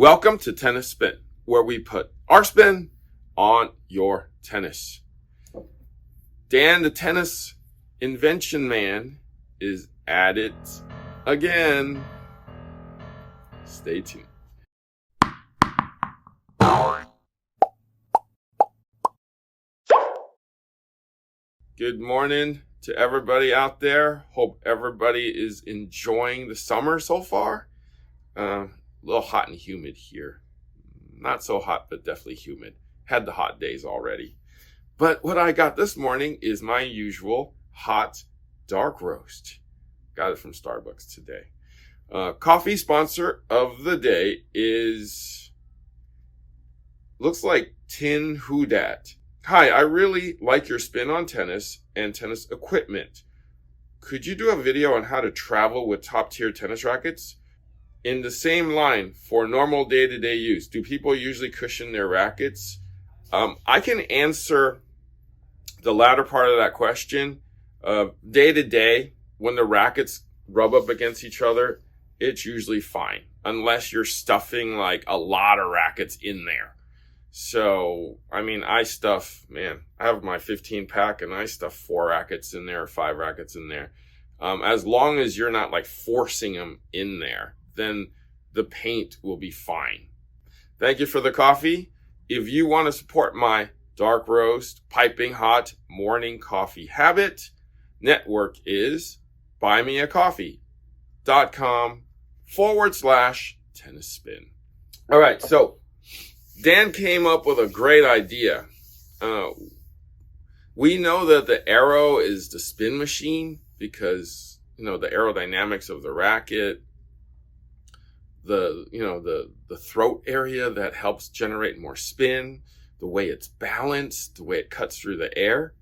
Welcome to Tennis Spin, where we put our spin on your tennis. Dan, the tennis invention man, is at it again. Stay tuned. Good morning to everybody out there. Hope everybody is enjoying the summer so far. A little hot and humid here. Not so hot, but definitely humid. Had the hot days already. But what I got this morning is my usual hot dark roast. Got it from Starbucks today. Coffee sponsor of the day looks like Tin Who Dat. Hi, I really like your spin on tennis and tennis equipment. Could you do a video on how to travel with top tier tennis rackets? In the same line, for normal day-to-day use, do people usually cushion their rackets? I can answer the latter part of that question. Day-to-day, when the rackets rub up against each other, it's usually fine, unless you're stuffing like a lot of rackets in there. So, I have my 15 pack and I stuff 4 rackets in there, 5 rackets in there. As long as you're not like forcing them in there, then the paint will be fine. Thank you for the coffee. If you want to support my dark roast, piping hot morning coffee habit, network is buymeacoffee.com/tennis spin. All right, so Dan came up with a great idea. We know that the arrow is the spin machine because, the aerodynamics of the racket, the throat area that helps generate more spin, the way it's balanced, the way it cuts through the air.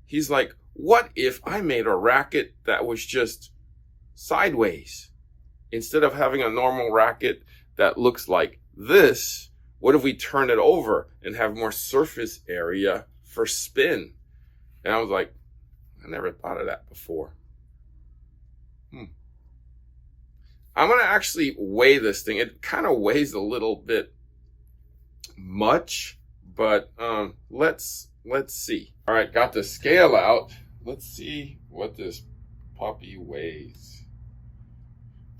He's like, what if I made a racket that was just sideways? Instead of having a normal racket that looks like this, what if we turn it over and have more surface area for spin? And I was like, I never thought of that before. I'm going to actually weigh this thing. It kind of weighs a little bit much, but let's see. All right, got the scale out. Let's see what this puppy weighs.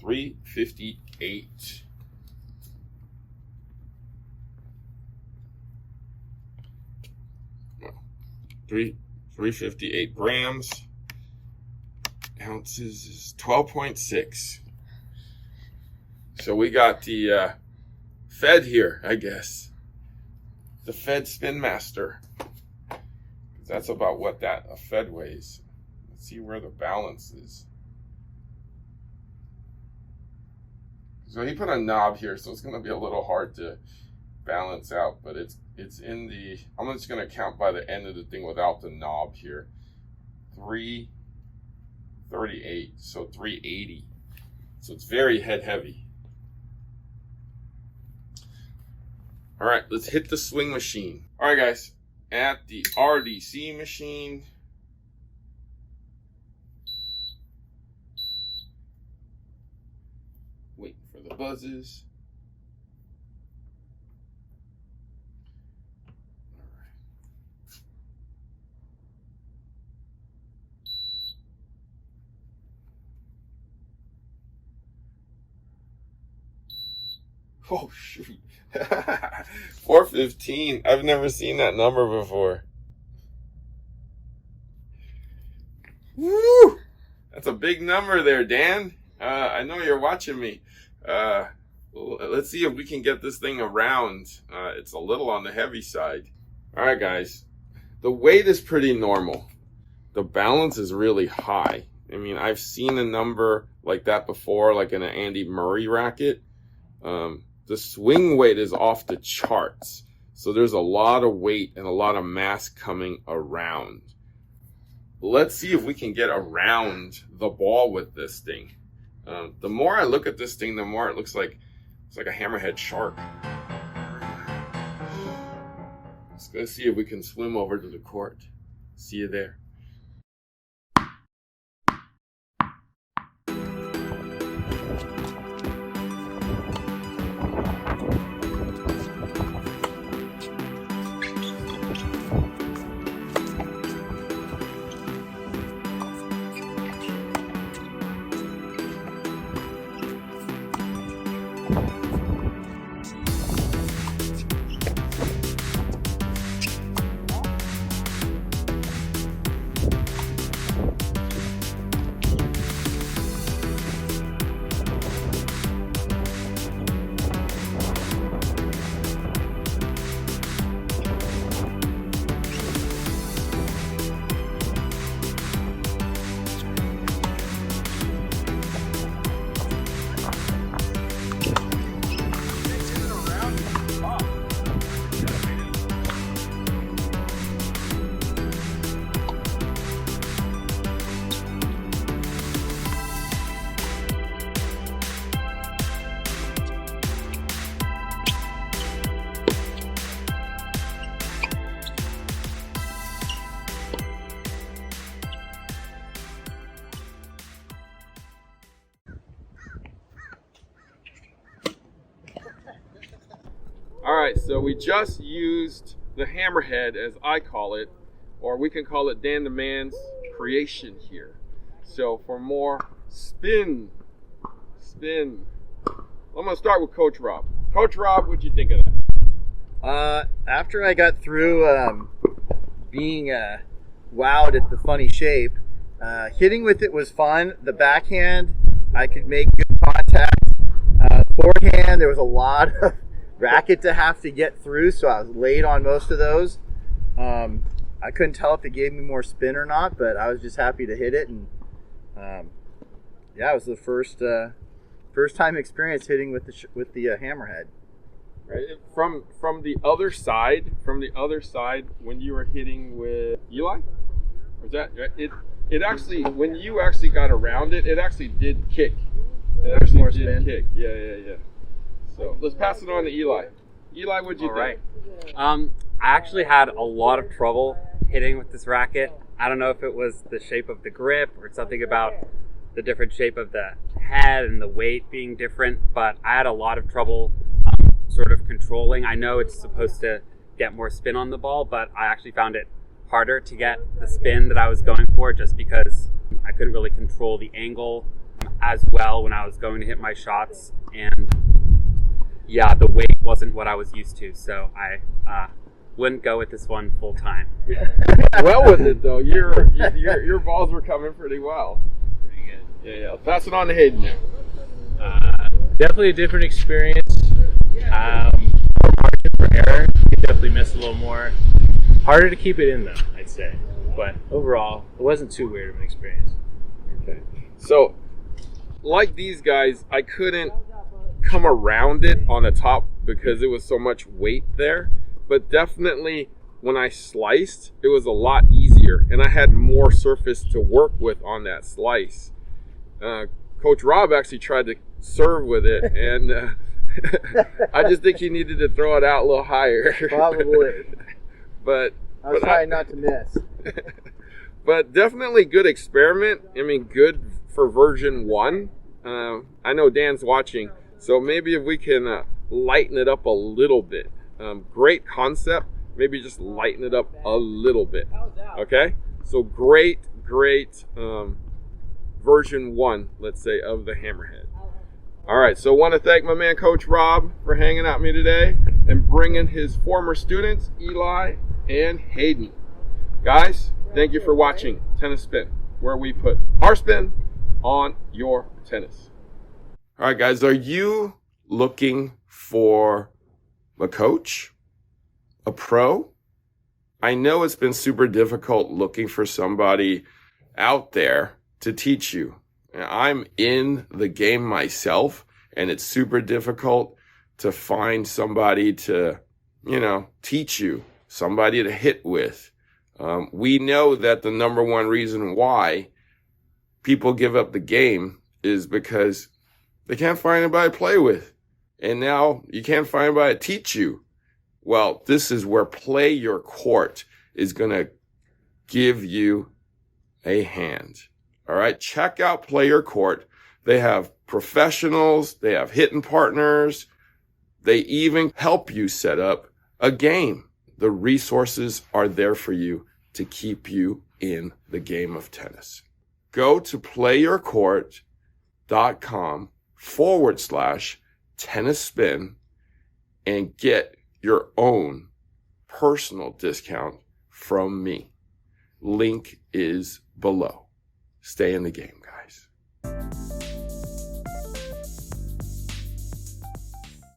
358. Well, 358 grams. Ounces is 12.6. So we got the Fed here, I guess. The Fed Spin Master. That's about what a Fed weighs. Let's see where the balance is. So he put a knob here, so it's going to be a little hard to balance out, but it's in the, I'm just going to count by the end of the thing without the knob here. 338, so 380. So it's very head heavy. All right, let's hit the swing machine. All right, guys, at the RDC machine. Waiting for the buzzes. All right. Oh, shoot. 415. I've never seen that number before. Woo! That's a big number there, Dan. I know you're watching me. Let's see if we can get this thing around. It's a little on the heavy side. All right, guys. The weight is pretty normal. The balance is really high. I've seen a number like that before, like in an Andy Murray racket. The swing weight is off the charts. So there's a lot of weight and a lot of mass coming around. Let's see if we can get around the ball with this thing. The more I look at this thing, the more it looks like it's like a hammerhead shark. Let's go see if we can swim over to the court. See you there. All right, so we just used the Hammerhead, as I call it, or we can call it Dan the Man's creation here. So for more spin, I'm gonna start with Coach Rob. Coach Rob, what'd you think of that? After I got through being wowed at the funny shape, hitting with it was fun. The backhand, I could make good contact. Forehand, there was a lot of racket to have to get through, so I was late on most of those. I couldn't tell if it gave me more spin or not, but I was just happy to hit it. And it was the first time experience hitting with the Hammerhead. Right. From the other side, when you were hitting with Eli, was that it actually, when you actually got around it, it actually did kick. It actually more did spin. kick. Yeah. So let's pass it on to Eli. Eli, what'd you think? All right. I actually had a lot of trouble hitting with this racket. I don't know if it was the shape of the grip or something about the different shape of the head and the weight being different, but I had a lot of trouble sort of controlling. I know it's supposed to get more spin on the ball, but I actually found it harder to get the spin that I was going for just because I couldn't really control the angle as well when I was going to hit my shots. And the weight wasn't what I was used to, so I wouldn't go with this one full time. Well with it though. Your balls were coming pretty well. Pretty good. Yeah. Pass it on to Hayden now. Definitely a different experience. Margin for error. You definitely missed a little more. Harder to keep it in though, I'd say. But overall, it wasn't too weird of an experience. Okay. So, like these guys, I couldn't come around it on the top because it was so much weight there. But definitely when I sliced, it was a lot easier and I had more surface to work with on that slice. Coach Rob actually tried to serve with it, and I just think he needed to throw it out a little higher. Probably. But I was trying not to miss. But definitely good experiment. I mean, good for version 1. I know Dan's watching, so maybe if we can lighten it up a little bit. Great concept. Maybe just lighten it up a little bit. Okay? So great version 1, let's say, of the Hammerhead. All right, so I want to thank my man, Coach Rob, for hanging out with me today and bringing his former students, Eli and Haden. Guys, thank you for watching Tennis Spin, where we put our spin on your tennis. All right, guys, are you looking for a coach, a pro? I know it's been super difficult looking for somebody out there to teach you. I'm in the game myself, and it's super difficult to find somebody to, teach you, somebody to hit with. We know that the number one reason why people give up the game is because they can't find anybody to play with. And now you can't find anybody to teach you. Well, this is where Play Your Court is going to give you a hand. All right, check out Play Your Court. They have professionals, they have hitting partners, they even help you set up a game. The resources are there for you to keep you in the game of tennis. Go to playyourcourt.com/tennis spin and get your own personal discount from me. Link is below. Stay in the game.